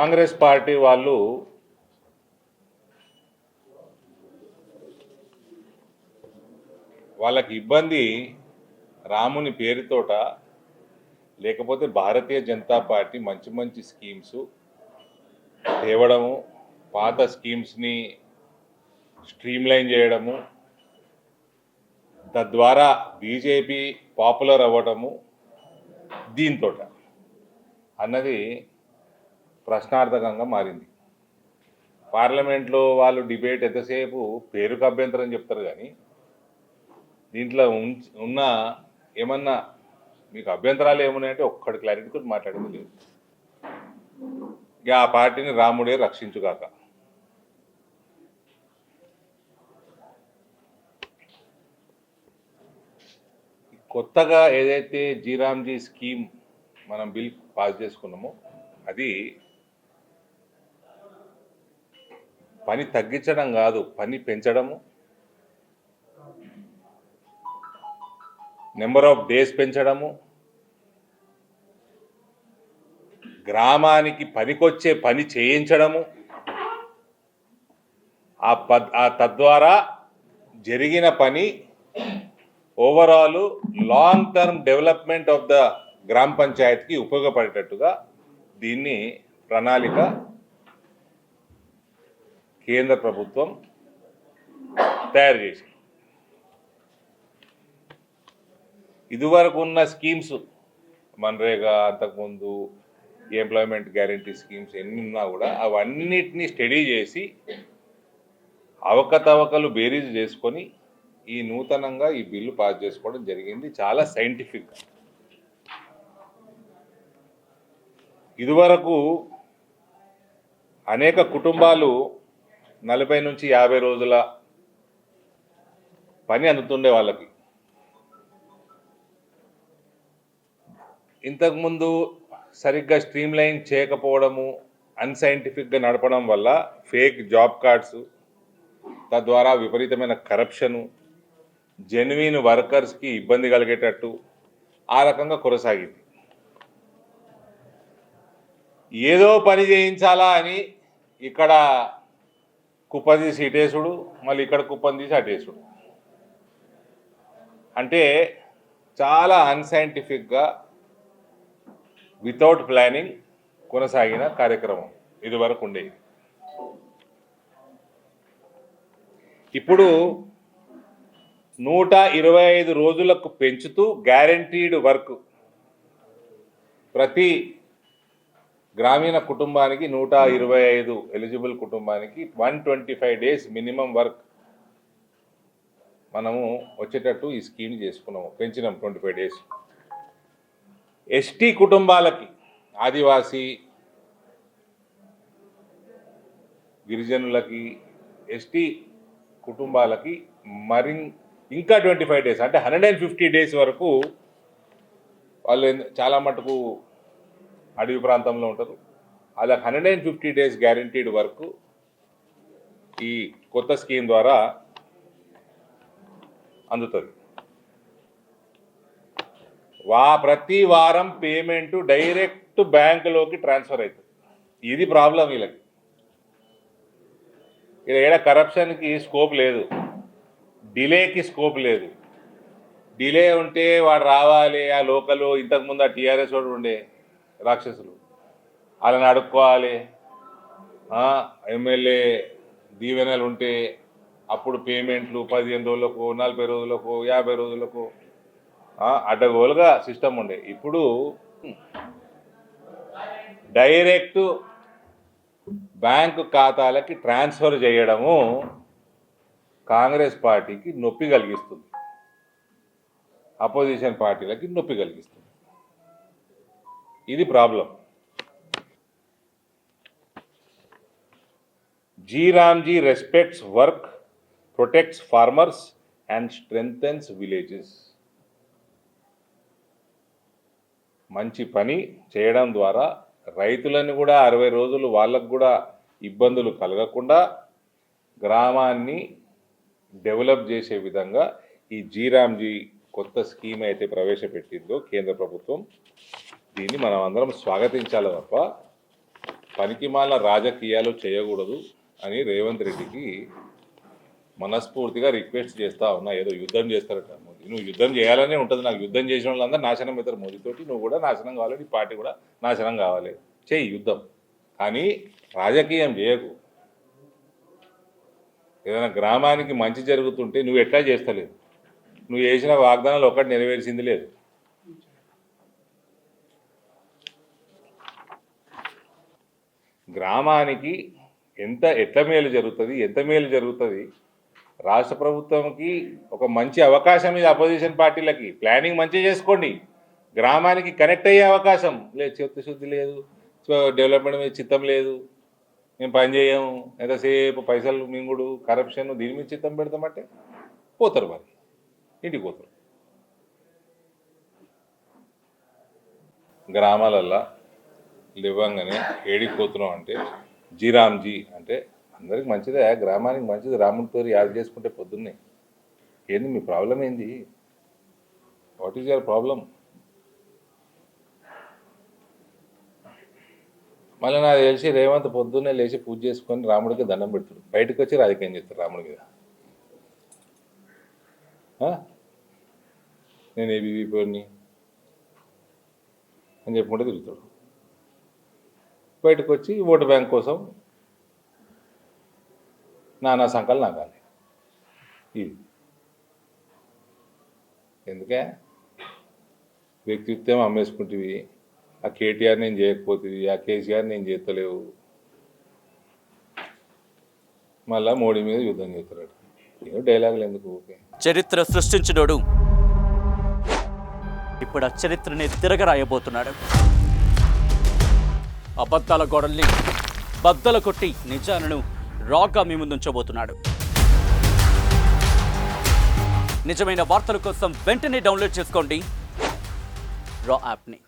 Congress party వాళ్ళు వాళ్ళకి ఇబ్బంది రాముని పేరుతోట, లేకపోతే భారతీయ జనతా పార్టీ మంచి మంచి స్కీమ్స్ తేవడము, పాత స్కీమ్స్ని స్ట్రీమ్లైన్ చేయడము, తద్వారా బీజేపీ పాపులర్ అవ్వడము దీంతో అన్నది ప్రశ్నార్థకంగా మారింది. పార్లమెంట్లో వాళ్ళు డిబేట్ ఎంతసేపు పేరుకు అభ్యంతరం చెప్తారు, కానీ దీంట్లో ఉన్న ఏమన్నా మీకు అభ్యంతరాలు ఏమున్నాయంటే ఒక్కడి క్లారిటీతో మాట్లాడింది లేదు. ఇక ఆ పార్టీని రాముడే రక్షించుగాక. కొత్తగా ఏదైతే జీరామ్జీ స్కీమ్ మనం బిల్ పాస్ చేసుకున్నామో అది పని తగ్గించడం కాదు, పని పెంచడము, నెంబర్ ఆఫ్ డేస్ పెంచడము, గ్రామానికి పనికొచ్చే పని చేయించడము, తద్వారా జరిగిన పని overall long term development of the గ్రామ పంచాయతీకి ఉపయోగపడేటట్టుగా దీన్ని ప్రణాళిక కేంద్ర ప్రభుత్వం తయారు చేసింది. ఇదివరకు ఉన్న స్కీమ్స్ మన్రేగా, అంతకుముందు ఎంప్లాయ్మెంట్ గ్యారంటీ స్కీమ్స్ ఎన్ని ఉన్నా కూడా అవన్నిటినీ స్టడీ చేసి అవకతవకలు బేరీజ్ చేసుకొని ఈ నూతనంగా ఈ బిల్లు పాస్ చేసుకోవడం జరిగింది. చాలా సైంటిఫిక్గా. ఇదివరకు అనేక కుటుంబాలు 40 నుంచి 50 రోజుల పని అందుతుండే వాళ్ళకి. ఇంతకుముందు సరిగ్గా స్ట్రీమ్లైన్ చేయకపోవడము, అన్సైంటిఫిక్గా నడపడం వల్ల ఫేక్ జాబ్ కార్డ్స్, తద్వారా విపరీతమైన కరప్షను, జెన్యున్ వర్కర్స్కి ఇబ్బంది కలిగేటట్టు ఆ రకంగా కొనసాగింది. ఏదో పని చేయించాలా అని ఇక్కడ కుప్పదీసి ఇటేసుడు, మళ్ళీ ఇక్కడ కుప్పం తీసి అటేసుడు, అంటే చాలా అన్సైంటిఫిక్గా వితౌట్ ప్లానింగ్ కొనసాగిన కార్యక్రమం ఇదివరకు ఉండేది. ఇప్పుడు 125 రోజులకు పెంచుతూ గ్యారంటీడ్ వర్క్ ప్రతి గ్రామీణ కుటుంబానికి 125 ఎలిజిబుల్ కుటుంబానికి 125 డేస్ మినిమం వర్క్ మనము వచ్చేటట్టు ఈ స్కీమ్ చేసుకున్నాము, పెంచినాం 25 డేస్. ఎస్టీ కుటుంబాలకి, ఆదివాసీ గిరిజనులకి, ఎస్టీ కుటుంబాలకి ఇంకా 25 డేస్ అంటే 150 డేస్ వరకు వాళ్ళు చాలా మటుకు అడవి ప్రాంతంలో ఉంటారు. అలా 150 డేస్ గ్యారంటీడ్ వర్క్ ఈ కొత్త స్కీమ్ ద్వారా అందుతుంది. ప్రతి వారం పేమెంటు డైరెక్ట్ బ్యాంకులోకి ట్రాన్స్ఫర్ అవుతుంది. ఇది ప్రాబ్లం వీళ్ళకి. ఇక్కడ కరప్షన్కి స్కోప్ లేదు, డిలేకి స్కోప్ లేదు. డిలే ఉంటే వాడు రావాలి, ఆ లోకల్ ఇంతకుముందు ఆ టీఆర్ఎస్ వాడు ఉండే రాక్షసులు వాళ్ళని అడుక్కోవాలి, ఎమ్మెల్యే దీవెనలు ఉంటే అప్పుడు పేమెంట్లు 15 రోజులకు, 40 రోజులకు, 50 రోజులకు అడ్డగోలుగా సిస్టమ్ ఉండే. ఇప్పుడు డైరెక్ట్ బ్యాంకు ఖాతాలకి ట్రాన్స్ఫర్ చేయడము కాంగ్రెస్ పార్టీకి నొప్పి కలిగిస్తుంది, అపోజిషన్ పార్టీలకి నొప్పి కలిగిస్తుంది. ఇది problem. G RAM G respects work, protects farmers and strengthens villages. మంచి పని చేయడం ద్వారా రైతులను కూడా 60 రోజులు వాళ్ళకు కూడా ఇబ్బందులు కలగకుండా గ్రామాన్ని డెవలప్ చేసే విధంగా ఈ జీరామ్జీ కొత్త స్కీమ్ అయితే ప్రవేశపెట్టిందో కేంద్ర ప్రభుత్వం, దీన్ని మనం అందరం స్వాగతించాలి తప్ప పనికిమాల రాజకీయాలు చేయకూడదు అని రేవంత్ రెడ్డికి మనస్ఫూర్తిగా రిక్వెస్ట్ చేస్తా ఉన్నా. ఏదో యుద్ధం చేస్తారట మోదీ, నువ్వు యుద్ధం చేయాలనే ఉంటుంది. నాకు యుద్ధం చేసిన వాళ్ళందరూ నాశనం అవుతారు మోదీతోటి, నువ్వు కూడా నాశనం కావాలి, నీ పార్టీ కూడా నాశనం కావాలి. చెయ్యి యుద్ధం, కానీ రాజకీయం చేయకు. ఏదైనా గ్రామానికి మంచి జరుగుతుంటే నువ్వు ఎట్లా చేస్తలేవు, నువ్వు చేసిన వాగ్దానాలు ఒకటి నెరవేర్చింది లేదు. గ్రామానికి ఎట్లా మేలు జరుగుతుంది, ఎంత మేలు జరుగుతుంది, రాష్ట్ర ప్రభుత్వంకి ఒక మంచి అవకాశం ఇది. అపోజిషన్ పార్టీలకి ప్లానింగ్ మంచిగా చేసుకోండి, గ్రామానికి కనెక్ట్ అయ్యే అవకాశం లేదు. చిత్తశుద్ధి లేదు, డెవలప్మెంట్ మీద చిత్తం లేదు, మేము పని చేయము, ఎంతసేపు పైసలు మింగుడు, కరప్షన్, దీని మీద చిత్తం పెడతామంటే పోతారు, మరి ఇంటికి పోతారు. గ్రామాలల్లో లేవంగానే ఏడికి పోతున్నాం అంటే జీరామ్జీ అంటే అందరికి మంచిదే, గ్రామానికి మంచిది. రాముడి పేరు యాద చేసుకుంటే పొద్దున్నే ఏంది మీ ప్రాబ్లం ఏంది? What is your problem? మళ్ళీ నాకు తెలిసి రేవంత్ పొద్దున్నే లేచి పూజ చేసుకొని రాముడికి దండం పెడతాడు, బయటకు వచ్చి రాజకీయం చేస్తాడు రాముడి మీద. నేను ఏబీవీ పేరుని అని చెప్పుకుంటే తిరుగుతాడు, బయటకు వచ్చి ఓటు బ్యాంక్ కోసం నానా సంకలు నాగాలి. ఇది ఎందుకే వ్యక్తిత్వం అమ్మేసుకుంటేవి. ఆ కేటీఆర్ నేను చేయకపోతుంది, ఆ కేసీఆర్ నేను చేస్తలేవు, మళ్ళా మోడీ మీద యుద్ధం చేస్తున్నాడు. ఏదో డైలాగులు ఎందుకు? ఓకే, చరిత్ర సృష్టించినోడు ఇప్పుడు ఆ చరిత్రని తిరగరాయబోతున్నాడు. అబద్ధాల గోడల్ని బద్దల కొట్టి నిజాలను రాగా మీ ముందుంచబోతున్నాడు. నిజమైన వార్తల కోసం వెంటనే డౌన్లోడ్ చేసుకోండి రా యాప్ని.